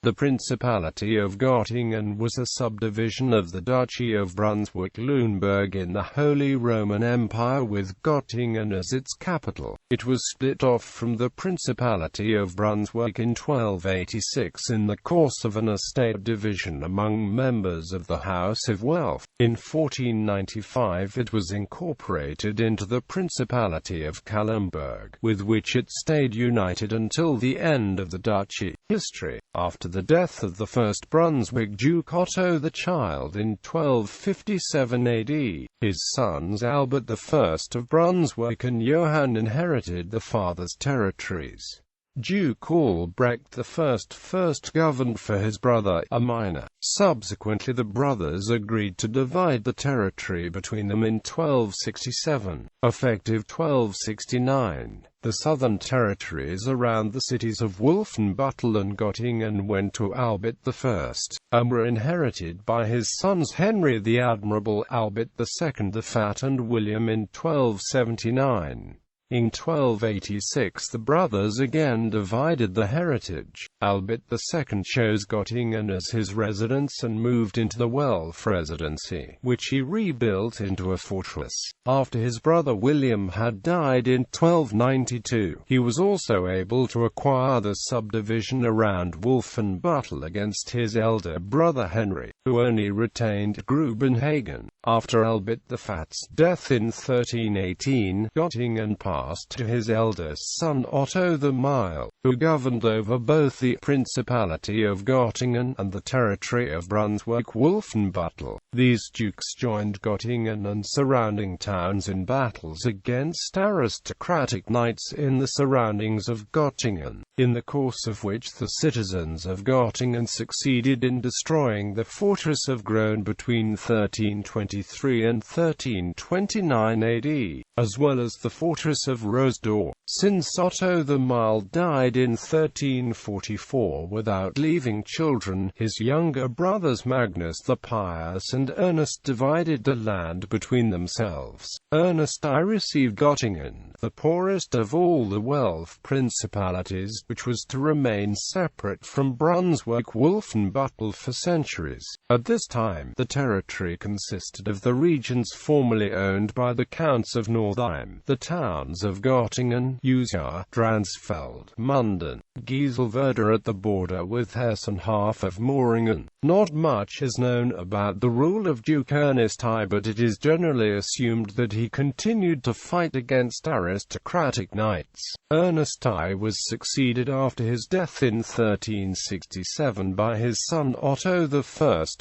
The Principality of Göttingen was a subdivision of the Duchy of Brunswick-Lüneburg in the Holy Roman Empire, with Göttingen as its capital. It was split off from the Principality of Brunswick in 1286 in the course of an estate division among members of the House of Welf. In 1495 it was incorporated into the Principality of Calenberg, with which it stayed united until the end of the duchy. History. After the death of the first Brunswick Duke Otto the Child in 1257 AD, his sons Albert I of Brunswick and Johann inherited the father's territories. Duke Albrecht I first governed for his brother, a minor. Subsequently the brothers agreed to divide the territory between them in 1267. Effective 1269, the southern territories around the cities of Wolfenbüttel and Göttingen went to Albert I, and were inherited by his sons Henry the Admirable, Albert II the Fat and William in 1279. In 1286 the brothers again divided the heritage. Albert II chose Göttingen as his residence and moved into the Welf residency, which he rebuilt into a fortress. After his brother William had died in 1292, he was also able to acquire the subdivision around Wolfenbüttel against his elder brother Henry, who only retained Grubenhagen. After Albert the Fat's death in 1318, Göttingen passed to his eldest son Otto the Mild, who governed over both the Principality of Göttingen and the territory of Brunswick-Wolfenbüttel. These dukes joined Göttingen and surrounding towns in battles against aristocratic knights in the surroundings of Göttingen, in the course of which the citizens of Göttingen succeeded in destroying the fortress of Groen between 1323 and 1329 AD, as well as the fortress of Roosdorf. Since Otto the Mild died in 1344 without leaving children, his younger brothers Magnus the Pious and Ernest divided the land between themselves. Ernest I received Göttingen, the poorest of all the Welf principalities, which was to remain separate from Brunswick-Wolfenbüttel for centuries. At this time, the territory consisted of the regions formerly owned by the Counts of Northeim, the towns of Göttingen, Usa, Dransfeld, Munden, Gieselwerder at the border with Hesse and half of Moringen. Not much is known about the rule of Duke Ernest I, but it is generally assumed that he continued to fight against aristocratic knights. Ernest I was succeeded after his death in 1367 by his son Otto I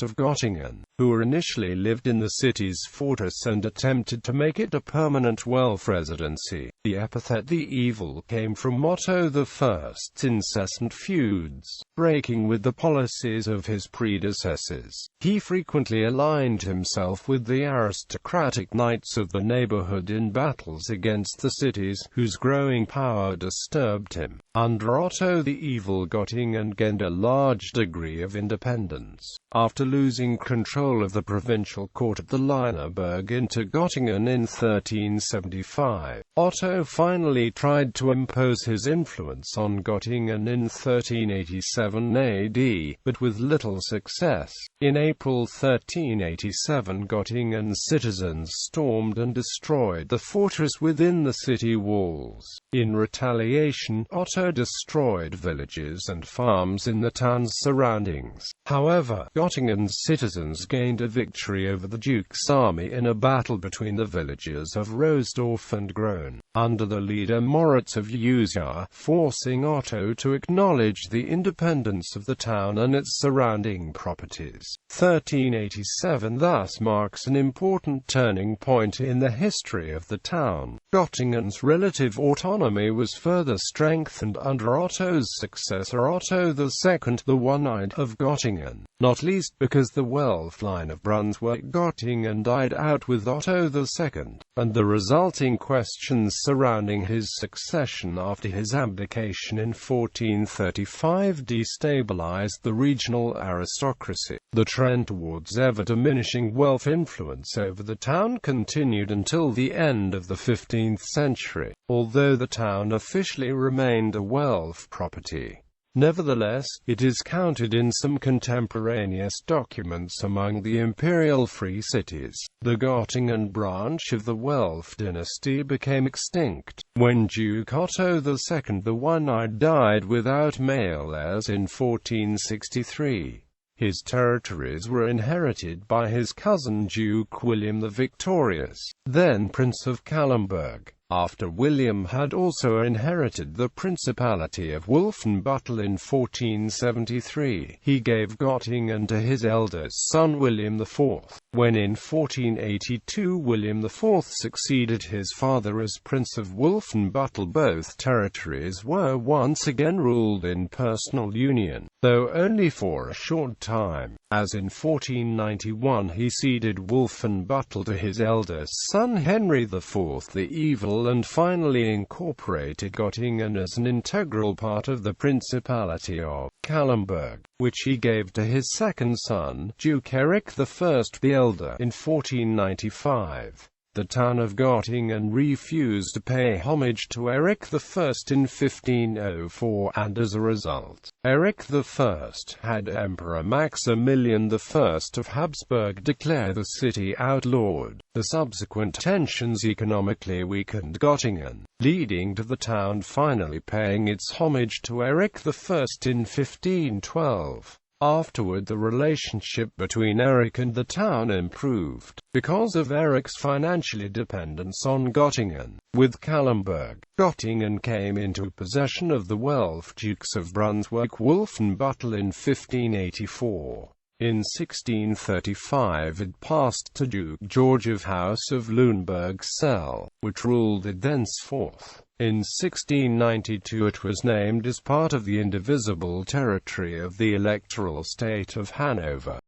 of Göttingen, who initially lived in the city's fortress and attempted to make it a permanent Welf residency. The epithet "the Evil" came from Otto I's incessant feuds, breaking with the policies of his predecessors. He frequently aligned himself with the aristocratic knights of the neighborhood in battles against the cities, whose growing power disturbed him. Under Otto the Evil, Göttingen gained a large degree of independence. After losing control of the provincial court at the Lüneburg into Göttingen in 1375, Otto finally tried to impose his influence on Göttingen in 1387 AD, but with little success. In April 1387, Göttingen's citizens stormed and destroyed the fortress within the city walls. In retaliation, Otto destroyed villages and farms in the town's surroundings. However, Göttingen's citizens gained a victory over the Duke's army in a battle between the villages of Roosdorf and Groen, under the leader Moritz of Usa, forcing Otto to acknowledge the independence of the town and its surrounding properties. 1387 thus marks an important turning point in the history of the town. Göttingen's relative autonomy was further strengthened under Otto's successor Otto II, the One-Eyed of Göttingen, not least because the Welf line of Brunswick-Göttingen died out with Otto II, and the resulting questions surrounding his succession after his abdication in 1435 destabilized the regional aristocracy. The trend towards ever-diminishing Welf influence over the town continued until the end of the 15th century, although the town officially remained a Welf property. Nevertheless, it is counted in some contemporaneous documents among the imperial free cities. The Göttingen branch of the Welf dynasty became extinct when Duke Otto II the One-Eyed died without male heirs in 1463. His territories were inherited by his cousin Duke William the Victorious, then Prince of Calenberg. After William had also inherited the Principality of Wolfenbüttel in 1473, he gave Göttingen to his eldest son William IV. When in 1482 William IV succeeded his father as Prince of Wolfenbüttel, both territories were once again ruled in personal union, though only for a short time, as in 1491 he ceded Wolfenbüttel to his eldest son Henry IV the Evil, and finally incorporated Göttingen as an integral part of the Principality of Calenberg, which he gave to his second son, Duke Eric I the Elder, in 1495. The town of Göttingen refused to pay homage to Eric I in 1504, and as a result, Eric I had Emperor Maximilian I of Habsburg declare the city outlawed. The subsequent tensions economically weakened Göttingen, leading to the town finally paying its homage to Eric I in 1512. Afterward, the relationship between Eric and the town improved, because of Eric's financial dependence on Göttingen. With Calenberg, Göttingen came into possession of the Welf Dukes of Brunswick-Wolfenbüttel in 1584. In 1635 it passed to Duke George of House of Lüneburg-Celle, which ruled it thenceforth. In 1692 it was named as part of the indivisible territory of the electoral state of Hanover.